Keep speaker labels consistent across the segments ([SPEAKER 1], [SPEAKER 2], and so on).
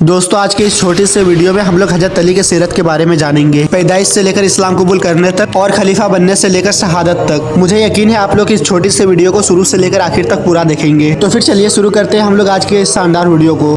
[SPEAKER 1] दोस्तों आज के इस छोटी से वीडियो में हम लोग हजरत अली के सीरत के बारे में जानेंगे, पैदाइश से लेकर इस्लाम कबूल करने तक और खलीफा बनने से लेकर शहादत तक। मुझे यकीन है आप लोग इस छोटी से वीडियो को शुरू से लेकर आखिर तक पूरा देखेंगे। तो फिर चलिए शुरू करते हैं हम लोग आज के इस शानदार वीडियो को।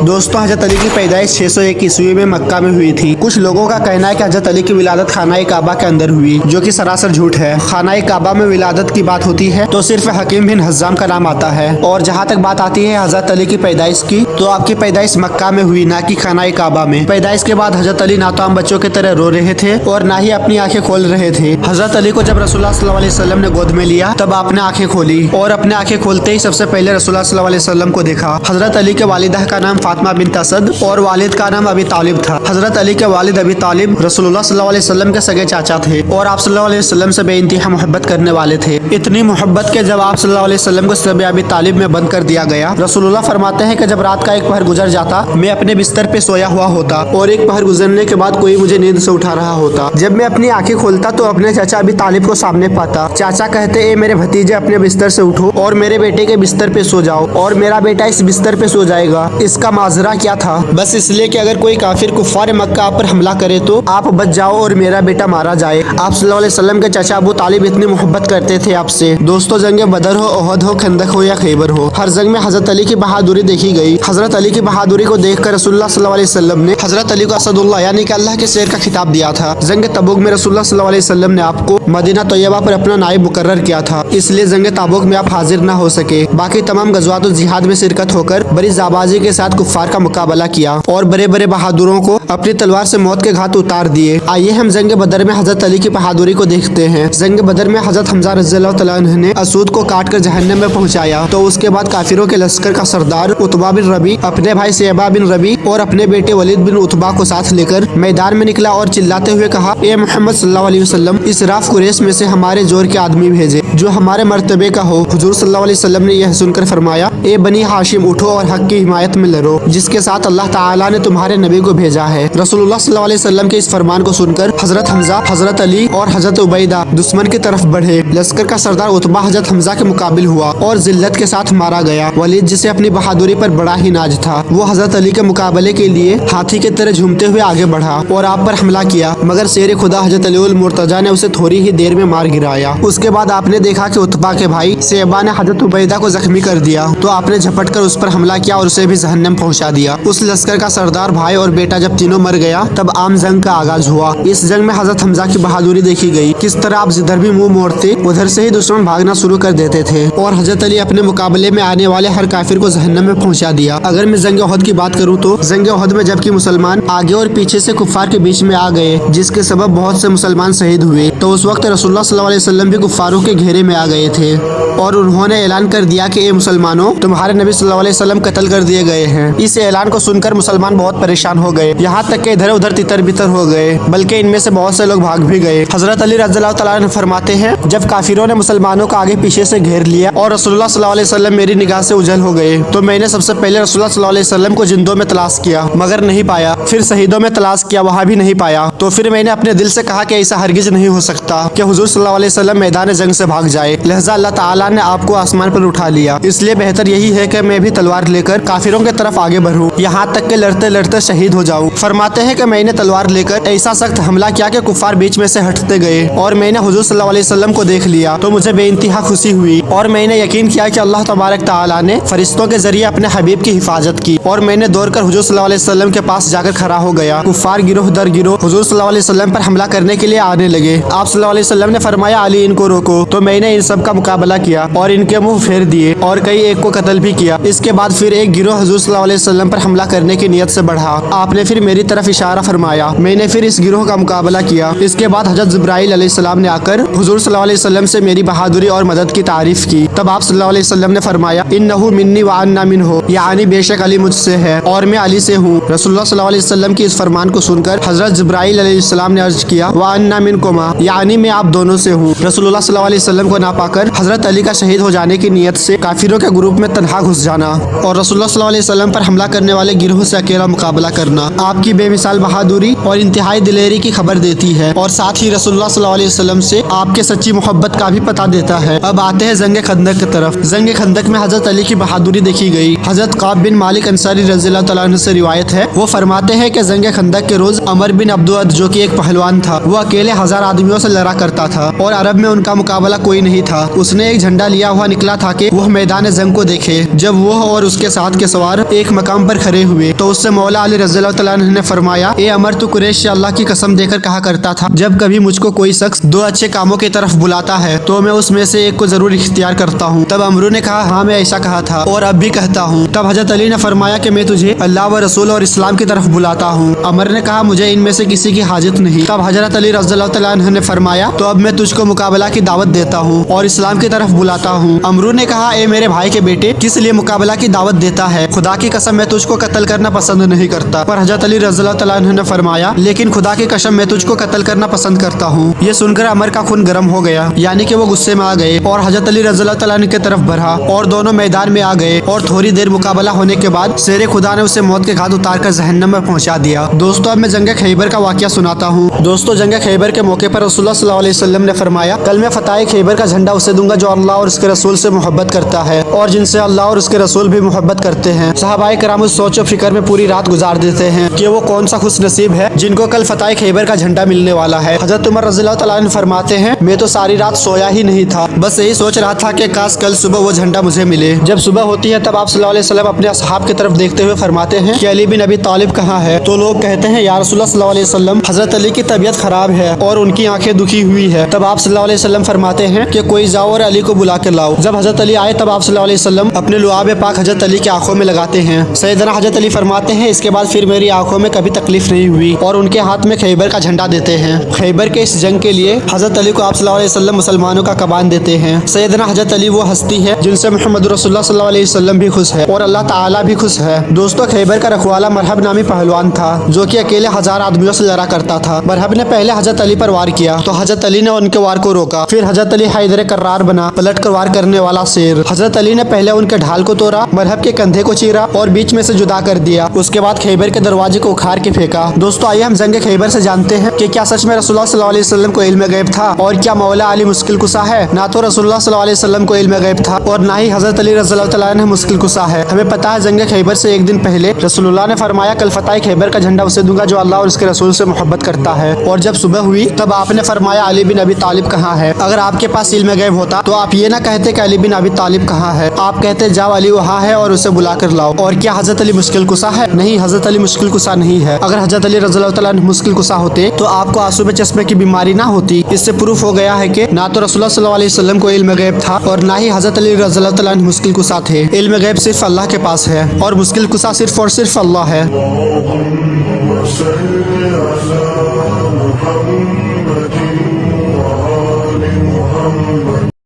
[SPEAKER 1] दोस्तों हजरत अली की पैदाइश 601 ईस्वी में मक्का में हुई थी। कुछ लोगों का कहना है कि हजरत अली की विलादत खाना काबा के अंदर हुई, जो कि सरासर झूठ है। खाना काबा में विलादत की बात होती है तो सिर्फ हकीम बिन हज्जाम का नाम आता है। और जहाँ तक बात आती है हजरत अली की पैदाइश की, तो आपकी पैदाइश मक्का में हुई, ना कि खाना काबा में। पैदाइश के बाद हजरत अली ना तो आम बच्चों की तरह रो रहे थे और ना ही अपनी आंखें खोल रहे थे। हजरत अली को जब रसूलुल्लाह सल्लल्लाहु अलैहि वसल्लम ने गोद में लिया तब आपने आंखें खोली और अपने आंखें खोलते ही सबसे पहले रसूलुल्लाह सल्लल्लाहु अलैहि वसल्लम को देखा। हजरत अली के वालिदा का नाम फातिमा बिन्त असद और वालिद का नाम अबी तालिब था। हजरत अली के वालिद अबी तालिब रसूलुल्लाह सल्लल्लाहु अलैहि वसल्लम के सगे चाचा थे और आप सल्लल्लाहु अलैहि वसल्लम से बेइंतहा मोहब्बत करने वाले थे। इतनी मोहब्बत के जब आप सल्लल्लाहु अलैहि वसल्लम को शब अबी तालिब में बंद कर दिया गया। रसूलुल्लाह फरमाते हैं कि जब रात का एक पहर गुजर जाता मैं अपने बिस्तर पे सोया हुआ होता और एक पहर गुजरने के बाद कोई मुझे नींद से उठा रहा होता। जब मैं अपनी आंखें खोलता तो अपने चाचा अबी तालिब को सामने पाता। चाचा कहते ए मेरे भतीजे अपने बिस्तर से उठो और मेरे बेटे के बिस्तर पे सो जाओ और मेरा बेटा इस बिस्तर पे सो जाएगा। इसका माजरा क्या था? बस इसलिए कि अगर कोई काफिर कुफ्फार मक्का आप पर हमला करे तो आप बच जाओ और मेरा बेटा मारा जाए। आप सल्लल्लाहु अलैहि वसल्लम के चाचा अबू तालिब इतनी मोहब्बत करते थे आपसे। दोस्तों जंग बदर हो, ओहद हो, खंदक हो या खैबर हो, हर जंग में हजरत अली की बहादुरी देखी गई। हजरत अली की बहादुरी को देखकर रसूलुल्लाह सल्लल्लाहु अलैहि वसल्लम ने हजरत अली को असदुल्लाह यानी कि अल्लाह के शेर का खिताब दिया था। जंग तबूक में रसूलुल्लाह सल्लल्लाहु अलैहि वसल्लम ने आपको मदीना तैयबा पर अपना नायब मुकर्रर किया था, इसलिए जंग तबूक में आप हाजिर न हो सके। बाकी तमाम गज़वात और जिहाद में शिरकत होकर बड़ी जाबाजी के साथ कुफ्फार का मुकाबला किया और बड़े बड़े बहादुरों को अपनी तलवार से मौत के घाट उतार दिए। आइए हम जंग बदर में हजरत अली की बहादुरी को देखते हैं। जंग बदर में हजरत हमजा रज़ियल्लाहु तआला अन्हु ने असूद को काट कर जहन्नम में पहुंचाया। तो उसके बाद काफिरों के लश्कर का सरदार उतबा बिन रबी अपने भाई शेबा बिन रबी और अपने बेटे वलीद बिन उतबा को साथ लेकर मैदान में निकला और चिल्लाते हुए कहा, ए मोहम्मद सल्लल्लाहु अलैहि वसल्लम, इस राफ कुरैश में से हमारे जोर के आदमी भेजे जो हमारे मर्तबे का हो। हुजूर सल्लल्लाहु अलैहि वसल्लम ने यह सुनकर फरमाया, ए बनी हाशिम उठो और हक की हिमायत में लड़ो जिसके साथ अल्लाह ताला ने तुम्हारे नबी को भेजा है। रसूलुल्लाह सल्लल्लाहु अलैहि वसल्लम के इस फरमान को सुनकर हजरत हमजा, हजरत अली और हजरत उबैदा दुश्मन की तरफ बढ़े। लश्कर का सरदार उतबा हजरत हमजा के मुकाबिल हुआ और जिल्लत के साथ मारा गया। वलीद जिसे अपनी बहादुरी पर बड़ा ही नाज था, वो हजरत अली के मुकाबले के लिए हाथी के तरह झूमते हुए आगे बढ़ा और आप पर हमला किया, मगर शेर खुदा हजरत अली मुर्तजा ने उसे थोड़ी ही देर में मार गिराया। उसके बाद आपने देखा कि उतबा के भाई शेबा ने हजरत उबैदा को जख्मी कर दिया, तो आपने झपट कर उस पर हमला किया और उसे भी जहन्नम पहुंचा दिया। उस लश्कर का सरदार, भाई और बेटा जब तीनों मर गया तब आम जंग का आगाज हुआ। इस जंग में हजरत हमजा की बहादुरी देखी गई, किस तरह आप जिधर भी मुंह मोड़ते उधर से ही दुश्मन भागना शुरू कर देते थे और हजरत अली अपने मुकाबले में आने वाले हर काफिर को जहन्नम में पहुंचा दिया। अगर मैं जंग ओहद की बात करूं तो जंग ओहद में जबकि मुसलमान आगे और पीछे से कुफ्फार के बीच में आ गए, जिसके सबब बहुत से मुसलमान शहीद हुए, तो उस वक्त रसूलुल्लाह सल्लल्लाहु अलैहि वसल्लम भी कुफ्फारों के घेरे में आ गए थे और उन्होंने ऐलान कर दिया कि ए मुसलमानों, तुम्हारे नबी सल्लल्लाहु अलैहि वसल्लम कत्ल कर दिए गए हैं। इस ऐलान को सुनकर मुसलमान बहुत परेशान हो गए, यहाँ तक कि इधर उधर तितर बितर हो गए, बल्कि इनमें से बहुत से लोग भाग भी गए। हजरत अली रज़ियल्लाहु तआला अन्हु फरमाते हैं, जब काफिरों ने मुसलमानों को आगे पीछे से घेर लिया और रसूलुल्लाह सल्लल्लाहु अलैहि वसल्लम मेरी निगाह से उजल हो गए, तो मैंने सबसे पहले रसूलुल्लाह सल्लल्लाहु अलैहि वसल्लम को जिंदों में तलाश किया मगर नहीं पाया। फिर शहीदों में तलाश किया, वहाँ भी नहीं पाया। तो फिर मैंने अपने दिल से कहा कि ऐसा हरगिज नहीं हो सकता कि हुजूर सल्लल्लाहु अलैहि वसल्लम मैदान जंग से भाग जाए, लिहाजा अल्लाह ताला ने आपको आसमान पर उठा लिया। इसलिए बेहतर यही है कि मैं भी तलवार लेकर काफिरों की तरफ आगे बढ़ूं, यहाँ तक कि लड़ते लड़ते शहीद हो जाऊं। फरमाते हैं कि मैंने तलवार लेकर ऐसा सख्त हमला किया कि कुफ्फार बीच में से हटते गए और मैंने हुजूर सल्लल्लाहु अलैहि वसल्लम को देख लिया तो मुझे बेइंतहा खुशी हुई और मैंने यकीन किया कि अल्लाह तबारक ताला ने फरिश्तों के जरिए अपने हबीब की हिफाजत की और मैंने दौड़कर हुजूर सल्लल्लाहु अलैहि वसल्लम के पास जाकर खड़ा हो गया। कुफ्फार गिरोह दर गिरोह हुजूर सल्लल्लाहु अलैहि वसल्लम पर हमला करने के लिए आने लगे। आप सल्लल्लाहु अलैहि वसल्लम ने फरमाया, अली इनको रोको, तो मैंने इन सब का मुकाबला किया और इनके मुंह फेर दिए और कई एक को कत्ल भी किया। इसके बाद फिर एक गिरोह हुजूर सल्लल्लाहु अलैहि वसल्लम पर हमला करने की नियत से बढ़ा। आपने फिर मेरी तरफ इशारा फरमाया, मैंने फिर इस गिरोह का मुकाबला किया। इसके बाद हजरत जिब्राइल अलैहिस्सलाम ने आकर हुजूर सल्लल्लाहु अलैहि वसल्लम से मेरी बहादुरी और मदद की तारीफ की। तब आप सल्लल्लाहु अलैहि वसल्लम ने फरमाया, इन्नहु मिन्नी व अन्ना मिन्हु, यानी बेशक अली मुझसे है और मैं अली से हूँ। रसूलुल्लाह सल्लल्लाहु अलैहि वसल्लम की इस फरमान को सुनकर हजरत जिब्राइल अलैहिस्सलाम ने अर्ज किया, व अन्ना मिनकुमा, यानी मैं आप दोनों से हूँ। रसूलुल्लाह सल्लल्लाहु अलैहि वसल्लम को ना पाकर हजरत अली का शहीद हो जाने की नियत से काफिरों के ग्रुप में तन्हा घुस जाना और रसूलुल्लाह सल्लल्लाहु अलैहि वसल्लम पर हमला करने वाले गिरोह से अकेला मुकाबला करना आपकी बेमिसाल बहादुरी और इंतहाई दिलेरी की खबर देती है और साथ ही रसूलुल्लाह सल्लल्लाहु अलैहि वसल्लम से आपके सच्ची मोहब्बत का भी पता देता है। अब आते हैं जंग खंदक की तरफ। जंग खंदक में हजरत अली की बहादुरी देखी गई। हजरत काब बिन मालिक अंसारी रज़ियल्लाहु तआला अन्हु से रिवायत है, वो फरमाते हैं कि जंग खंदक के रोज अमर बिन अब्दुअद जो कि एक पहलवान था, वो अकेले 1000 आदमियों से लड़ा करता था और अरब में उनका मुकाबला कोई नहीं था। उसने एक झंडा लिया हुआ निकला था कि वह मैदान जंग को देखे। जब वो और उसके साथ के सवार एक मकाम पर खड़े हुए तो उससे मौला अली रज़ियल्लाहु तआला अन्हु ने फरमाया, ए अमर, तू कुरैश से अल्लाह की कसम देकर कहा करता था, जब कभी मुझको कोई शख्स 2 अच्छे कामों की तरफ बुलाता है तो मैं उसमें से एक को जरूर इख्तियार करता हूँ। तब अमरू ने कहा, हाँ मैं ऐसा कहा था और अब भी कहता हूँ। तब हजरत अली ने फरमाया कि मैं तुझे अल्लाह व रसूल और इस्लाम की तरफ बुलाता हूँ। अमर ने कहा, मुझे इनमें से किसी की हाजत नहीं। तब हजरत अली रज़ियल्लाहु तआला अन्हु ने फरमाया, तो अब मैं तुझको मुकाबला की दावत देता हूँ और इस्लाम की तरफ बुलाता हूँ। अमरू ने कहा, ए मेरे भाई के बेटे, किस लिए मुकाबला की दावत देता है? खुदा की कसम मैं तुझको कत्ल करना पसंद नहीं करता। पर हजरत अली रज़ियल्लाहु तआला अन्हु ने फरमाया, लेकिन खुदा की कसम मैं तुझको कत्ल करना पसंद करता हूँ। ये सुनकर अमर का खून गर्म हो गया, यानी कि वो गुस्से में आ गए और हजरत अली रज़ियल्लाहु तआला अन्हु की तरफ बढ़ा और दोनों मैदान में आ गए और थोड़ी देर मुकाबला होने के बाद शेर खुदा ने उसे मौत के घाट उतारकर जहन्नम में पहुंचा दिया। दोस्तों, अब मैं जंग खैबर का वाकया सुनाता हूँ। दोस्तों, जंग खैबर के मौके पर रसूलुल्लाह सल्लल्लाहु अलैहि वसल्लम ने फरमाया, कल मैं फतह खैबर का झंडा उसे दूंगा जो अल्लाह और उसके रसूल से मोहब्बत करता है और जिनसे अल्लाह और उसके रसूल भी मोहब्बत करते हैं। सहाबाए कराम उस सोच और फिक्र में पूरी रात गुजार देते हैं कि वो कौन सा खुश नसीब है जिनको कल फतह खैबर का झंडा मिलने वाला है। हजरत उमर रज़ियल्लाहु तआला अन्हु फरमाते हैं, मैं तो सारी रात सोया ही नहीं था, बस यही सोच रहा था कि काश कल सुबह वो झंडा मुझे मिले। जब सुबह होती है तब आप सल्लल्लाहु अलैहि वसल्लम अपने असहाब की तरफ देखते हुए फरमाते हैं कि अली बिन अबी तालिब कहाँ है? तो लोग कहते हैं, या रसूलुल्लाह सल्लल्लाहु अलैहि वसल्लम, हजरत अली की तबीयत खराब है और उनकी आंखें दुखी हुई है। तब आप सल्लल्लाहु अलैहि वसल्लम फरमाते हैं कि कोई जाओ और अली को बुला कर लाओ। जब हजरत अली आए तब आप सल्लल्लाहु अलैहि वसल्लम अपने लुआब पाक हजरत अली की आंखों में लगाते हैं। सैयदना हजरत अली फरमाते हैं, इसके बाद फिर मेरी आंखों में कभी तकलीफ नहीं हुई और उनके हाथ में खैबर का झंडा देते हैं। खैबर के इस जंग के लिए हजरत अली को आप सल्लल्लाहु अलैहि वसल्लम मुसलमानों का कमान देते हैं। सैयदना हजरत अली वो हस्ती है जिनसे मोहम्मद रसूलुल्लाह सल्लल्लाहु अलैहि वसल्लम भी खुश है और अल्लाह ताला भी खुश है। दोस्तों, खैबर का रखवाला मरहब नामी पहलवान था जो कि अकेले 1000 आदमियों से लड़ा करता था। मरहब ने पहले हजरत अली पर वार किया तो हजरत अली ने उनके वार को रोका। फिर हजरत अली हैदर कर्रार बना, पलट कर वार करने वाला शेर। हजरत अली ने पहले उनके ढाल को तोड़ा, मरहब के कंधे को चीरा और बीच में से जुदा कर दिया। उसके बाद खैबर के दरवाजे को उखाड़ के फेंका। दोस्तों, आइए हम जंग खैबर से जानते हैं कि क्या सच में रसूलुल्लाह सल्लल्लाहु अलैहि वसल्लम को इल्म गैब था और क्या मौला अली मुश्किल कुशा है? ना तो रसूलुल्लाह सल्लल्लाहु अलैहि वसल्लम को इल्म गैब था और ना ही हजरत अली रज़ियल्लाहु तआला अन्हु मुश्किल कुशा है। हमें पता है जंग खैबर से एक दिन पहले रसूलुल्लाह ने फरमाया, कल फतह खैबर का झंडा उसे दूंगा जो अल्लाह और उसके रसूल से मोहब्बत करता है। और जब सुबह हुई तब आपने फरमाया, अली बिन अबी तालिब कहाँ है? अगर आपके पास इल्म गैब होता तो आप ये ना कहते कि अली बिन अबी तालिब कहाँ है, आप कहते जाओ अली वहाँ है और उसे बुला कर लाओ। और क्या हजरत अली मुश्किल कुशा है? नहीं, हजरत अली मुश्किल कुशा नहीं है। अगर हजरत अली रज़ियल्लाहु तआला अन्हु मुश्किल कुशा होते तो आपको आंसू में चश्मे की बीमारी ना होती। इससे प्रूफ हो गया है कि ना तो रसूलुल्लाह सल्लल्लाहु अलैहि वसल्लम को इल्म गैब था और ना ही हजरत अली रज़ियल्लाहु तआला अन्हु मुश्किल कुशा थे। इल्म गैब सिर्फ अल्लाह के पास है और मुश्किल कुशा सिर्फ और सिर्फ अल्लाह है।